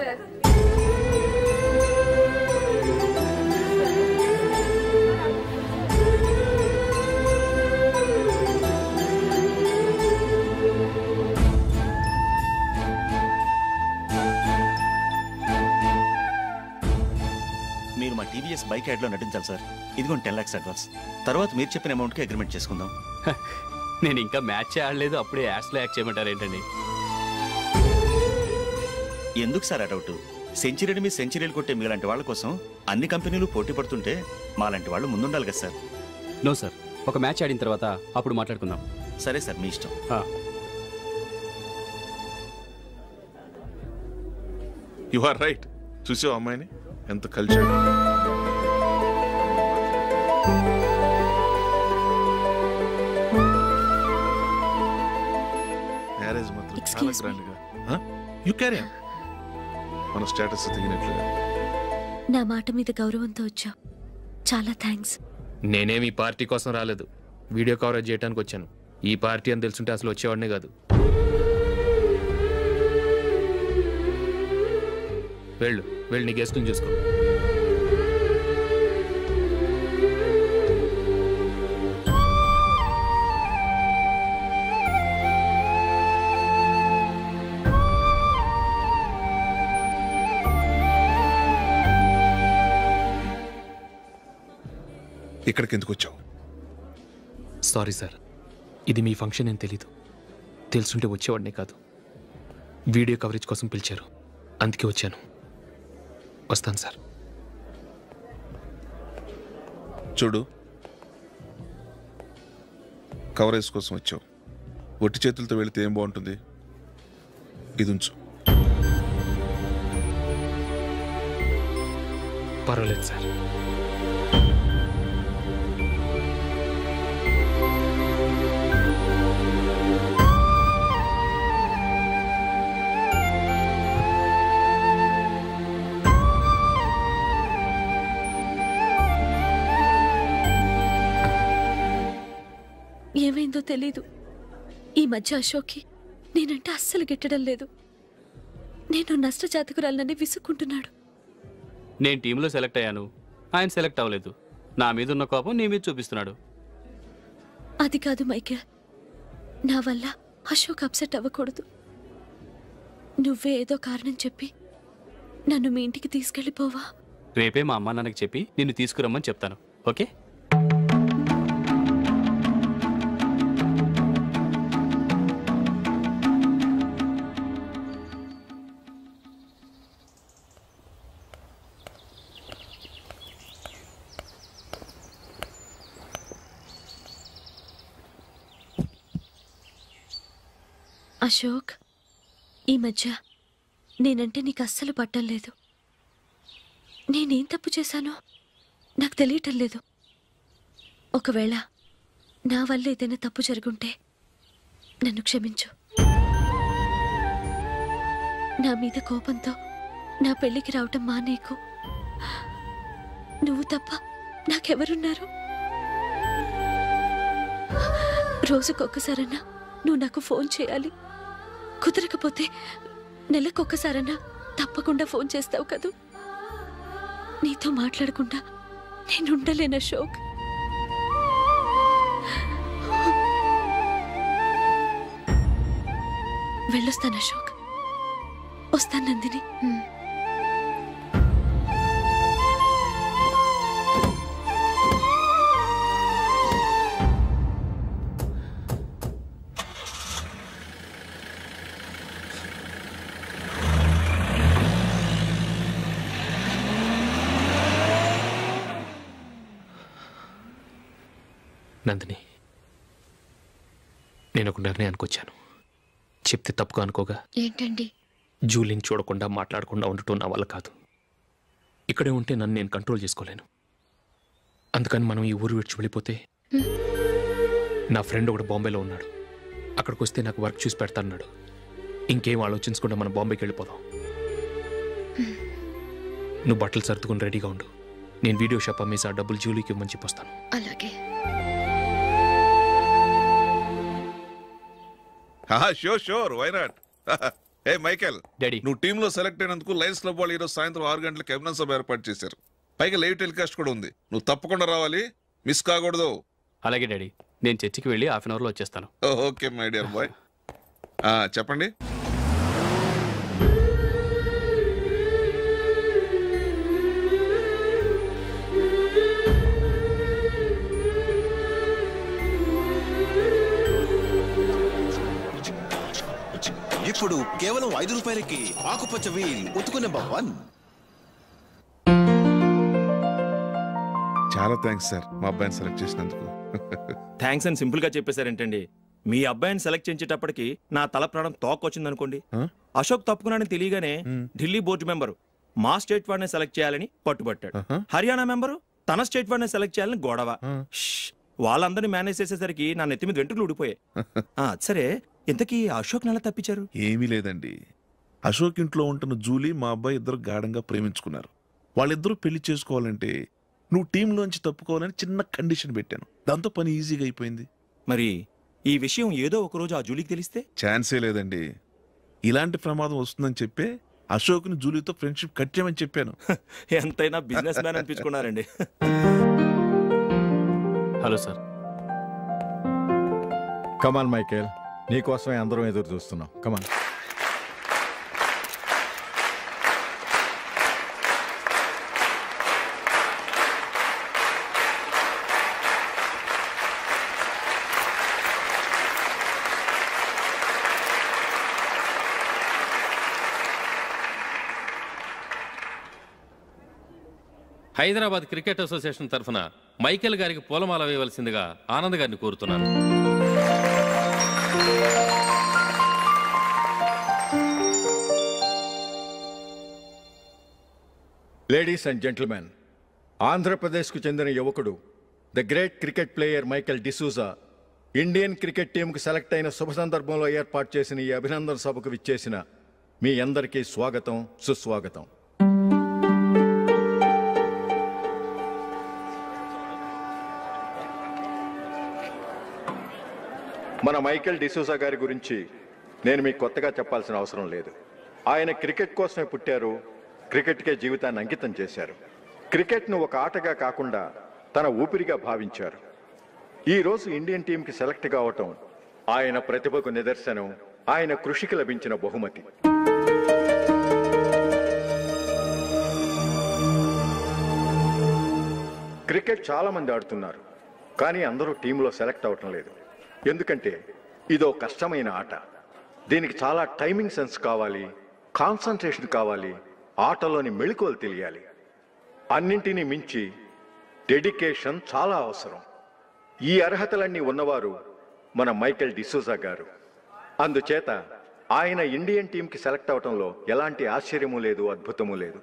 మీరు మా TVS bike యాడ్లో నటించాలి సార్. ఇదిగోండి 10 lakhs అడ్వాన్స్. తర్వాత మీరు చెప్పిన అమౌంట్కి అగ్రిమెంట్ చేసుకుందాం. నేను ఇంకా మ్యాచ్ ఆడలేదు, అప్పుడే యాడ్స్లో యాక్ట్ చేయమంటారు ఏంటండి? ఎందుకు సార్ ఆ డౌట్? సెంచరీని మీ సెంచరీలు కొట్టే మీలాంటి వాళ్ళ కోసం అన్ని కంపెనీలు పోటీ పడుతుంటే మాలాంటి వాళ్ళు ముందుండాలి కదా సార్. నో సార్, ఒక మ్యాచ్ ఆడిన తర్వాత అప్పుడు మాట్లాడుకుందాం. సరే సార్, మీ ఇష్టం. You are right. చూసావు అమ్మాయిని ఎంత కల్చర్. మ్యారేజ్ మాత్రం చాలా గ్రాండ్ గా. You carry on. మన స్టేటస్ దిగినట్లుగా. నా మాట మీద గౌరవంతో వచ్చావు, చాలా థ్యాంక్స్. నేనేమి ఈ పార్టీ కోసం రాలేదు, వీడియో కవరేజ్ చేయడానికి వచ్చాను. ఈ పార్టీ అని తెలుసుంటే అసలు వచ్చేవాడినే కాదు. వెళ్ళు వెళ్ళు, నీ గెస్ట్ని చూసుకో. ఇక్కడికి ఎందుకు వచ్చావు? సారీ సార్, ఇది మీ ఫంక్షన్ అని తెలీదు. తెలుసుంటే వచ్చేవాడినే కాదు. వీడియో కవరేజ్ కోసం పిలిచారు, అందుకే వచ్చాను. వస్తాను సార్. చూడు, కవరేజ్ కోసం వచ్చావు. ఒట్టి చేతులతో వెళితే ఏం బాగుంటుంది? ఇది ఉంచు. పర్వాలేదు సార్. ఏమైందో తెలీదు, ఈ మధ్య అశోక్కి నేనంటే అస్సలు గిట్టడం లేదు. నేను నష్టజాతకురాలనని విసుక్కుంటున్నాడు. నేను టీంలో సెలెక్ట్ అయ్యాను, ఆయన సెలెక్ట్ అవ్వలేదు. నా మీద ఉన్న కోపం నీ మీద చూపిస్తున్నాడు. అది కాదు మైకేల్, నా వల్ల అశోక్ అప్సెట్ అవ్వకూడదు. నువ్వే ఏదో కారణం చెప్పి నన్ను మీ ఇంటికి తీసుకెళ్ళిపోవా? రేపే మా అమ్మ నాన్నకి చెప్పి నిన్ను తీసుకురమ్మని చెప్తాను, ఓకే? అశోక్, ఈ మధ్య నేనంటే నీకు అస్సలు పట్టం లేదు. నేనేం తప్పు చేశానో నాకు తెలియటం లేదు. ఒకవేళ నా వల్ల ఏదైనా తప్పు జరుగుంటే నన్ను క్షమించు. నా మీద కోపంతో నా పెళ్లికి రావటం మానేకు. నువ్వు తప్ప నాకెవరున్నారు? రోజుకొక్కసారన్నా నువ్వు నాకు ఫోన్ చేయాలి. కుదరకపోతే నెలకొక్కసారన్నా తప్పకుండా ఫోన్ చేస్తావు కదూ. నీతో మాట్లాడకుండా నేనుండలేను అశోక్. వెళ్ళొస్తాను అశోక్, వస్తాను నందిని. నందిని, నేను ఒక నిర్ణయానికి వచ్చాను. చెప్తే తప్పుగా అనుకోగా. ఏంటండి? జూలిని చూడకుండా మాట్లాడకుండా ఉండటం నా వల్ల కాదు. ఇక్కడే ఉంటే నన్ను నేను కంట్రోల్ చేసుకోలేను. అందుకని మనం ఈ ఊరు విడిచి వెళ్ళిపోతే, నా ఫ్రెండ్ ఒకడు బాంబేలో ఉన్నాడు, అక్కడికి వస్తే నాకు వర్క్ చూసి పెడతాన్నాడు. ఇంకేం ఆలోచించకుండా మనం బాంబేకి వెళ్ళిపోదాం. నువ్వు బట్టలు సర్దుకుని రెడీగా ఉండు. నేను వీడియో షాప్ అమ్మేసి ఆ డబ్బులు జూలీకి ఇవ్వమని చెప్పొస్తాను. అలాగే. Sure, why not? ఏ మైకేల్, డాడీ. నువ్వు టీంలో సెలెక్ట్ అయినందుకు లయన్స్ క్లబ్ వాళ్ళు ఈరోజు సాయంత్రం 6 గంటలకు అభినందన సభ ఏర్పాటు చేశారు. పైగా లైవ్ టెలికాస్ట్ కూడా ఉంది. నువ్వు తప్పకుండా రావాలి, మిస్ కాకూడదు. అలాగే డాడీ, నేను చర్చికి వెళ్ళి హాఫ్ అన్ అవర్లో వచ్చేస్తాను. Okay my dear bye. చెప్పండి. ఇప్పుడు కేవలం 5 రూపాయలకి ఆకుపచ్చ వీల్ ఉతుకు నెంబర్ 1. చాలా థ్యాంక్స్ సార్ మా అబ్బాయిని సెలెక్ట్ చేసినందుకు. థ్యాంక్స్ అని సింపుల్ గా చెప్పేశారేంటండి? మీ అబ్బాయిని సెలెక్ట్ చేసేటప్పటికి నా తల ప్రాణం తోకొచ్చిందనుకోండి. అశోక్ తప్పుకున్నాడని తెలియగానే ఢిల్లీ బోర్డు మెంబరు మా స్టేట్ వాడిని సెలెక్ట్ చేయాలని పట్టుబట్టాడు. హర్యానా మెంబరు తన స్టేట్ వాడిని సెలెక్ట్ చేయాలని గొడవ. వాళ్ళందరినీ మేనేజ్ చేసేసరికి నా నెత్తి మీద వెంట్రుకలు ఊడిపోయాయి. సరే, ఇంతకీ అశోక్ నెల తప్పించారు? ఏమీ లేదండి. అశోక్ ఇంట్లో ఉంటున్న జూలీ మా అబ్బాయి ఇద్దరు గాఢంగా ప్రేమించుకున్నారు. వాళ్ళిద్దరూ పెళ్లి చేసుకోవాలంటే నువ్వు టీంలోంచి తప్పుకోవాలని చిన్న కండిషన్ పెట్టాను. దాంతో పని ఈజీగా అయిపోయింది. మరి ఈ విషయం ఏదో ఒక రోజు ఆ జూలీకి తెలిస్తే? ఛాన్సే లేదండి. ఇలాంటి ప్రమాదం వస్తుందని చెప్పే అశోక్ని జూలీతో ఫ్రెండ్షిప్ కట్ చేయమని చెప్పాను. ఎంతైనా బిజినెస్ మ్యాన్ అనిపించుకున్నారండి. Hello sir. కమాన్ మైకేల్, నీకోసమే అందరం ఎదురు చూస్తున్నాం. కమాన్. హైదరాబాద్ క్రికెట్ అసోసియేషన్ తరఫున మైకేల్ గారికి పూలమాల వేయవలసిందిగా ఆనంద్ గారిని కోరుతున్నాను. లేడీస్ అండ్ జెంటిల్మెన్, ఆంధ్రప్రదేశ్కు చెందిన యువకుడు the great cricket player Michael D'Souza Indian cricket టీంకు సెలెక్ట్ అయిన శుభ సందర్భంలో ఏర్పాటు చేసిన ఈ అభినందన సభకు విచ్చేసిన మీ అందరికీ స్వాగతం, సుస్వాగతం. మన మైకేల్ డిసూజా గారి గురించి నేను మీకు కొత్తగా చెప్పాల్సిన అవసరం లేదు. ఆయన క్రికెట్ కోసమే పుట్టారు, క్రికెట్కే జీవితాన్ని అంకితం చేశారు. క్రికెట్ను ఒక ఆటగా కాకుండా తన ఊపిరిగా భావించారు. ఈరోజు ఇండియన్ టీంకి సెలెక్ట్ కావటం ఆయన ప్రతిభకు నిదర్శనం, ఆయన కృషికి లభించిన బహుమతి. క్రికెట్ చాలా మంది ఆడుతున్నారు, కానీ అందరూ టీంలో సెలెక్ట్ అవటం లేదు. ఎందుకంటే ఇదో కష్టమైన ఆట. దీనికి చాలా టైమింగ్ సెన్స్ కావాలి, కాన్సన్ట్రేషన్ కావాలి, ఆటలోని మెళకువలు తెలియాలి. అన్నింటినీ మించి డెడికేషన్ చాలా అవసరం. ఈ అర్హతలన్నీ ఉన్నవారు మన మైకేల్ డిసూజా గారు. అందుచేత ఆయన ఇండియన్ టీంకి సెలెక్ట్ అవటంలో ఎలాంటి ఆశ్చర్యము లేదు, అద్భుతము లేదు.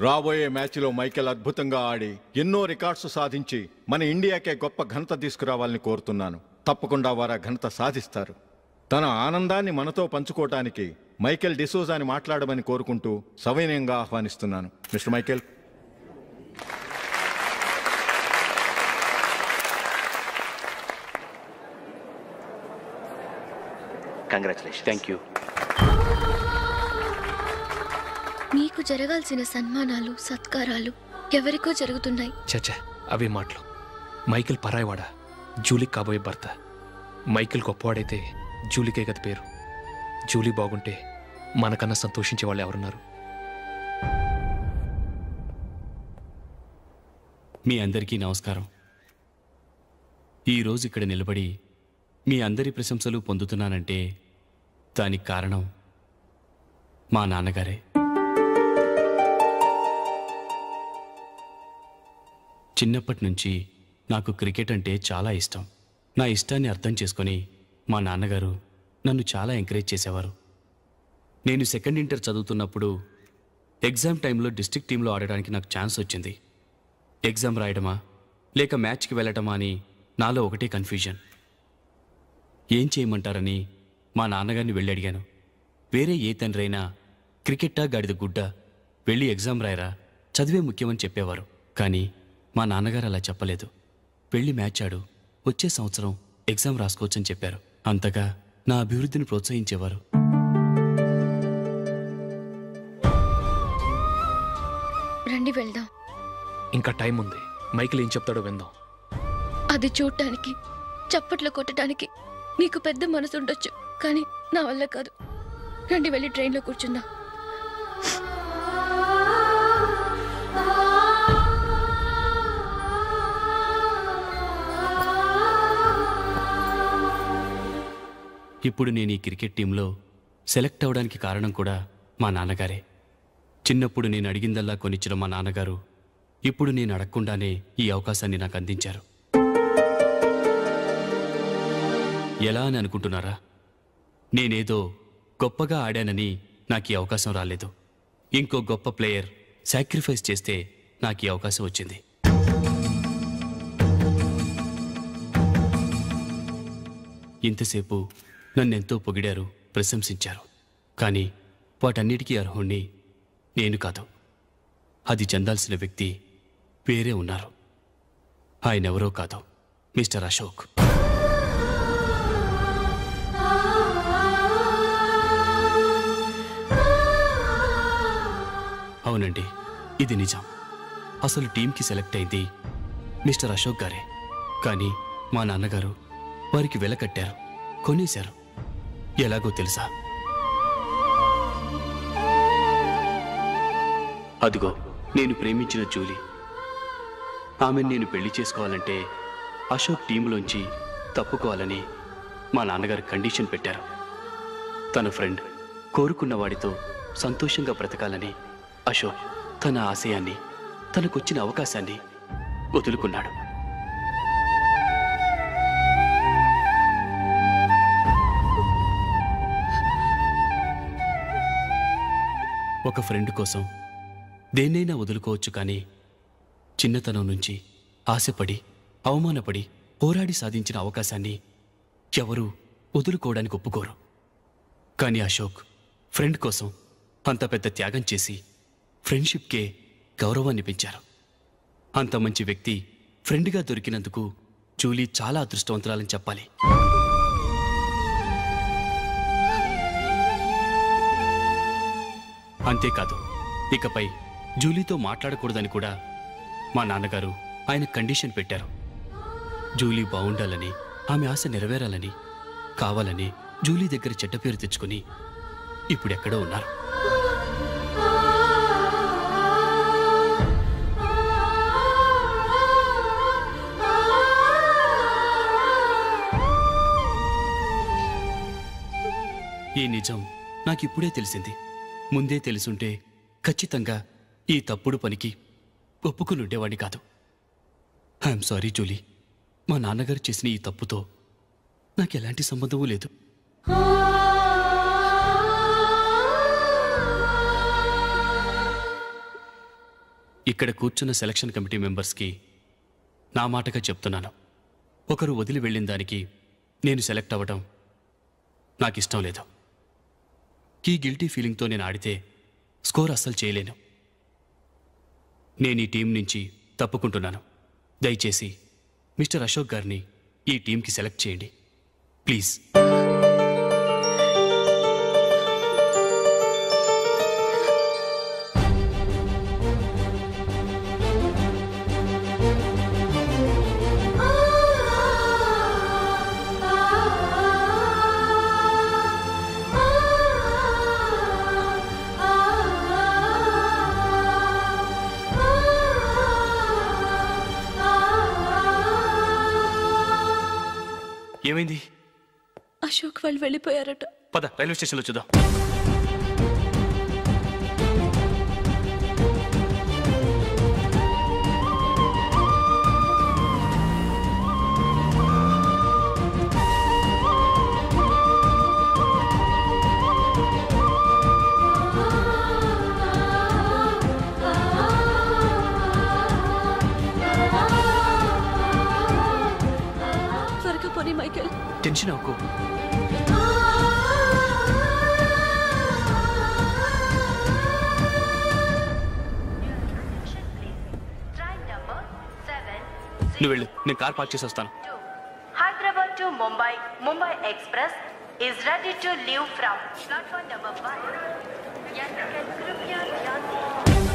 రాబోయే మ్యాచ్లో మైకేల్ అద్భుతంగా ఆడి ఎన్నో రికార్డ్స్ సాధించి మన ఇండియాకే గొప్ప ఘనత తీసుకురావాలని కోరుతున్నాను. తప్పకుండా వారు ఆ ఘనత సాధిస్తారు. తన ఆనందాన్ని మనతో పంచుకోవటానికి మైకేల్ డిసూజాని మాట్లాడమని కోరుకుంటూ సవినయంగా ఆహ్వానిస్తున్నాను. Mister Michael. Congratulation. Thank you. మీకు జరగాల్సిన సన్మానాలు, సత్కారాలు ఎవరికో జరుగుతున్నాయి. చచ్చా, అవే మాటలు. మైకేల్ పరాయవాడా, జూలీకి కాబోయే భర్త. మైకేల్ గొప్పవాడైతే జూలీకే గత పేరు. జూలీ బాగుంటే మనకన్నా సంతోషించే వాళ్ళు ఎవరున్నారు? మీ అందరికీ నమస్కారం. ఈరోజు ఇక్కడ నిలబడి మీ అందరి ప్రశంసలు పొందుతున్నానంటే దానికి కారణం మా నాన్నగారే. చిన్నప్పటి నుంచి నాకు క్రికెట్ అంటే చాలా ఇష్టం. నా ఇష్టాన్ని అర్థం చేసుకొని మా నాన్నగారు నన్ను చాలా ఎంకరేజ్ చేసేవారు. నేను సెకండ్ ఇంటర్ చదువుతున్నప్పుడు ఎగ్జామ్ టైంలో డిస్ట్రిక్ట్ టీంలో ఆడడానికి నాకు ఛాన్స్ వచ్చింది. ఎగ్జామ్ రాయడమా లేక మ్యాచ్కి వెళ్ళటమా అని నాలో ఒకటే కన్ఫ్యూజన్. ఏం చేయమంటారని మా నాన్నగారిని వెళ్ళి అడిగాను. వేరే ఏ తండ్రి అయినా క్రికెట్టా గాడిద గుడ్డ, వెళ్ళి ఎగ్జామ్ రాయరా, చదివే ముఖ్యమని చెప్పేవారు. కానీ మా నాన్నగారు అలా చెప్పలేదు. వెళ్ళి మ్యాచ్ ఆడు, వచ్చే సంవత్సరం ఎగ్జామ్ రాసుకోవచ్చని చెప్పారు. అంతగా నా అభివృద్ధిని ప్రోత్సహించేవారు. రండి వెళ్దాం. ఇంకా టైం ఉంది. మైకిల్ ఏం చెప్తాడో విందాం. అది చూడటానికి, చప్పట్లు కొట్టడానికి నీకు పెద్ద మనసు ఉండొచ్చు, కానీ నా వల్ల కాదు. రండి వెళ్ళి ట్రైన్లో కూర్చుందాం. ఇప్పుడు నేను ఈ క్రికెట్ టీంలో సెలెక్ట్ అవ్వడానికి కారణం కూడా మా నాన్నగారే. చిన్నప్పుడు నేను అడిగిందల్లా కొనిచ్చిన మా నాన్నగారు ఇప్పుడు నేను అడగకుండానే ఈ అవకాశాన్ని నాకు అందించారు. ఎలా అని అనుకుంటున్నారా? నేనేదో గొప్పగా ఆడానని నాకు ఈ అవకాశం రాలేదు. ఇంకో గొప్ప ప్లేయర్ సాక్రిఫైస్ చేస్తే నాకు ఈ అవకాశం వచ్చింది. ఇంతసేపు నన్నెంతో పొగిడారు, ప్రశంసించారు. కానీ వాటన్నిటికీ అర్హుణ్ణి నేను కాదు. అది చెందాల్సిన వ్యక్తి వేరే ఉన్నారు. ఆయనెవరో కాదు, మిస్టర్ అశోక్. అవునండి, ఇది నిజం. అసలు టీంకి సెలెక్ట్ అయింది మిస్టర్ అశోక్ గారే. కానీ మా నాన్నగారు వారికి వెల కట్టారు, కొనేశారు. ఎలాగో తెలుసా? అదిగో నేను ప్రేమించిన జూలీ. ఆమెను నేను పెళ్లి చేసుకోవాలంటే అశోక్ టీంలోంచి తప్పుకోవాలని మా నాన్నగారు కండిషన్ పెట్టారు. తన ఫ్రెండ్ కోరుకున్న వాడితో సంతోషంగా బ్రతకాలని అశోక్ తన ఆశయాన్ని, తనకొచ్చిన అవకాశాన్ని వదులుకున్నాడు. ఒక ఫ్రెండ్ కోసం దేన్నైనా వదులుకోవచ్చు, కానీ చిన్నతనం నుంచి ఆశపడి, అవమానపడి, పోరాడి సాధించిన అవకాశాన్ని ఎవరూ వదులుకోవడానికి ఒప్పుకోరు. కానీ అశోక్ ఫ్రెండ్ కోసం అంత పెద్ద త్యాగం చేసి ఫ్రెండ్షిప్కే గౌరవాన్ని పెంచారు. అంత మంచి వ్యక్తి ఫ్రెండ్గా దొరికినందుకు జూలీ చాలా అదృష్టవంతురాలని చెప్పాలి. అంతేకాదు, ఇకపై జూలీతో మాట్లాడకూడదని కూడా మా నాన్నగారు ఆయన కండిషన్ పెట్టారు. జూలీ బాగుండాలని, ఆమె ఆశ నెరవేరాలని, కావాలని జూలీ దగ్గర చెడ్డ పేరు తెచ్చుకుని ఇప్పుడెక్కడో ఉన్నారు. ఈ నిజం నాకిప్పుడే తెలిసింది. ముందే తెలుసుంటే ఖచ్చితంగా ఈ తప్పుడు పనికి ఒప్పుకుని ఉండేవాడిని కాదు. I'm sorry Julie. మా నాన్నగారు చేసిన ఈ తప్పుతో నాకెలాంటి సంబంధమూ లేదు. ఇక్కడ కూర్చున్న సెలక్షన్ కమిటీ మెంబర్స్కి నా మాటగా చెప్తున్నాను. ఒకరు వదిలి వెళ్ళిన దానికి నేను సెలెక్ట్ అవ్వడం నాకిష్టం లేదు. ఈ గిల్టీ ఫీలింగ్తో నేను ఆడితే స్కోర్ అస్సలు చేయలేను. నేను ఈ టీం నుంచి తప్పుకుంటున్నాను. దయచేసి మిస్టర్ అశోక్ గారిని ఈ టీంకి సెలెక్ట్ చేయండి ప్లీజ్. ఏమైంది? అశోక్ వాళ్ళు వెళ్ళిపోయారట. పద రైల్వే స్టేషన్లో చూద్దాం. త్వరగా పోనీ మైకేల్. టెన్షన్ అవ్వకు. నువ్వు వెళ్ళు, నేను కార్ పార్క్ చేసి వస్తాను. Hyderabad to Mumbai, Mumbai Express is ready to leave from platform number 1. Yes, can कृपया ध्यान दें.